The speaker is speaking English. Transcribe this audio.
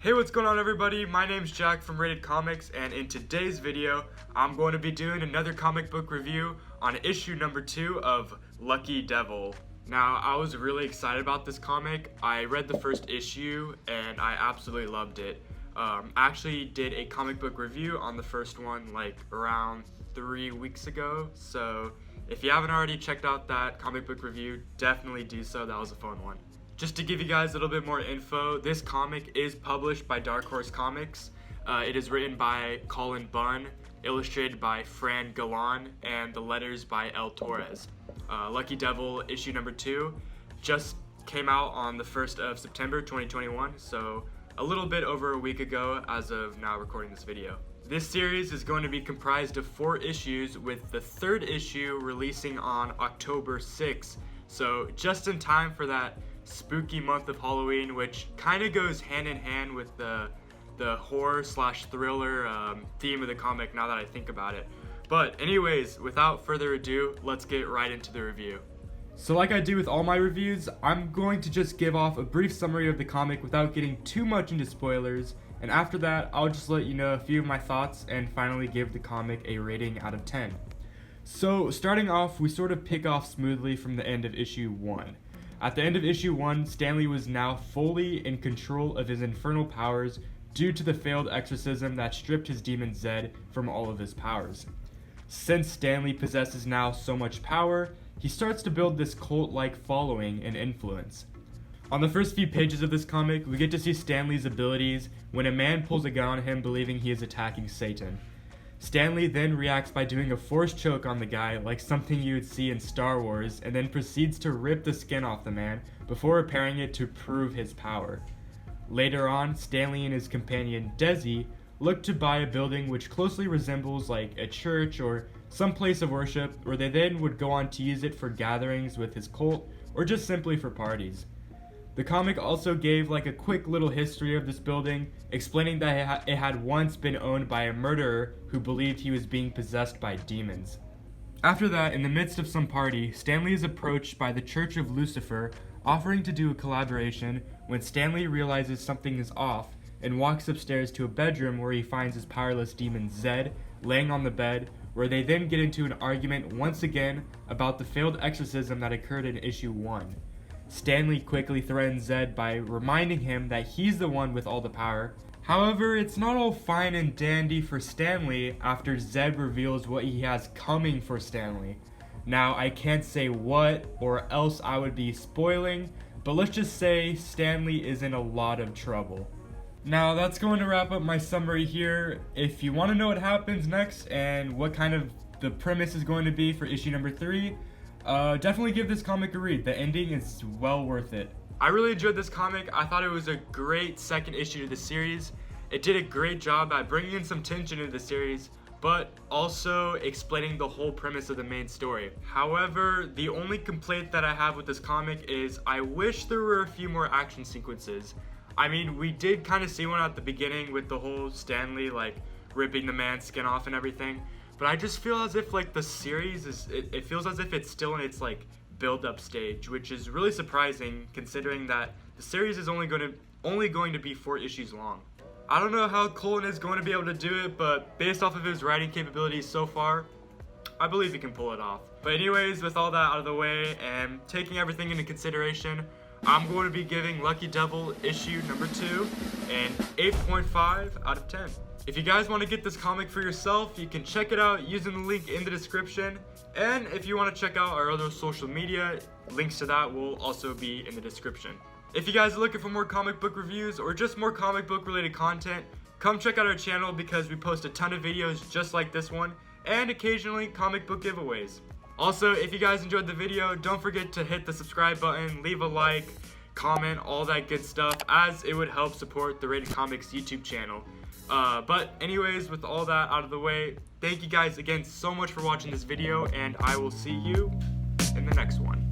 Hey, what's going on everybody? My name's Jack from RatedComics, and in today's video, I'm going to be doing another comic book review on issue number 2 of Lucky Devil. Now, I was really excited about this comic. I read the first issue and I absolutely loved it. I actually did a comic book review on the first one like around 3 weeks ago, so if you haven't already checked out that comic book review, definitely do so. That was a fun one. Just to give you guys a little bit more info, this comic is published by Dark Horse Comics. It is written by Colin Bunn, illustrated by Fran Galan, and the letters by El Torres. Lucky Devil issue number 2 just came out on the 1st of September 2021, so a little bit over a week ago as of now recording this video. This series is going to be comprised of 4 issues, with the 3rd issue releasing on October 6th, so just in time for that spooky month of Halloween, which kind of goes hand in hand with the horror slash thriller theme of the comic now that I think about it. But anyways, without further ado, let's get right into the review. So like I do with all my reviews, I'm going to just give off a brief summary of the comic without getting too much into spoilers, and after that I'll just let you know a few of my thoughts and finally give the comic a rating out of 10. So starting off, we sort of pick off smoothly from the end of issue 1. At the end of issue 1, Stanley was now fully in control of his infernal powers due to the failed exorcism that stripped his demon Zed from all of his powers. Since Stanley possesses now so much power, he starts to build this cult-like following and influence. On the first few pages of this comic, we get to see Stanley's abilities when a man pulls a gun on him believing he is attacking Satan. Stanley then reacts by doing a force choke on the guy like something you would see in Star Wars, and then proceeds to rip the skin off the man before repairing it to prove his power. Later on, Stanley and his companion Desi look to buy a building which closely resembles like a church or some place of worship, where they then would go on to use it for gatherings with his cult or just simply for parties. The comic also gave like a quick little history of this building, explaining that it had once been owned by a murderer who believed he was being possessed by demons. After that, in the midst of some party, Stanley is approached by the Church of Lucifer, offering to do a collaboration, when Stanley realizes something is off and walks upstairs to a bedroom where he finds his powerless demon Zed laying on the bed, where they then get into an argument once again about the failed exorcism that occurred in issue 1. Stanley quickly threatens Zed by reminding him that he's the one with all the power. However, it's not all fine and dandy for Stanley after Zed reveals what he has coming for Stanley. Now, I can't say what, or else I would be spoiling, but let's just say Stanley is in a lot of trouble. Now, that's going to wrap up my summary here. If you want to know what happens next and what kind of the premise is going to be for issue number 3, definitely give this comic a read. The ending is well worth it. I really enjoyed this comic. I thought it was a great second issue to the series. It did a great job at bringing in some tension into the series, but also explaining the whole premise of the main story. However, the only complaint that I have with this comic is I wish there were a few more action sequences. I mean, we did kind of see one at the beginning with the whole Stanley like ripping the man's skin off and everything, but I just feel as if like the series is, it feels as if it's still in its like build-up stage, which is really surprising considering that the series is only going to be 4 issues long. I don't know how Colin is going to be able to do it, but based off of his writing capabilities so far, I believe he can pull it off. But anyways, with all that out of the way and taking everything into consideration, I'm going to be giving Lucky Devil issue number 2 an 8.5 out of 10. If you guys want to get this comic for yourself, you can check it out using the link in the description. And if you want to check out our other social media, links to that will also be in the description. If you guys are looking for more comic book reviews or just more comic book related content, come check out our channel because we post a ton of videos just like this one and occasionally comic book giveaways. Also, if you guys enjoyed the video, don't forget to hit the subscribe button, leave a like, comment, all that good stuff, as it would help support the Rated Comics YouTube channel. But anyways, with all that out of the way, thank you guys again so much for watching this video, and I will see you in the next one.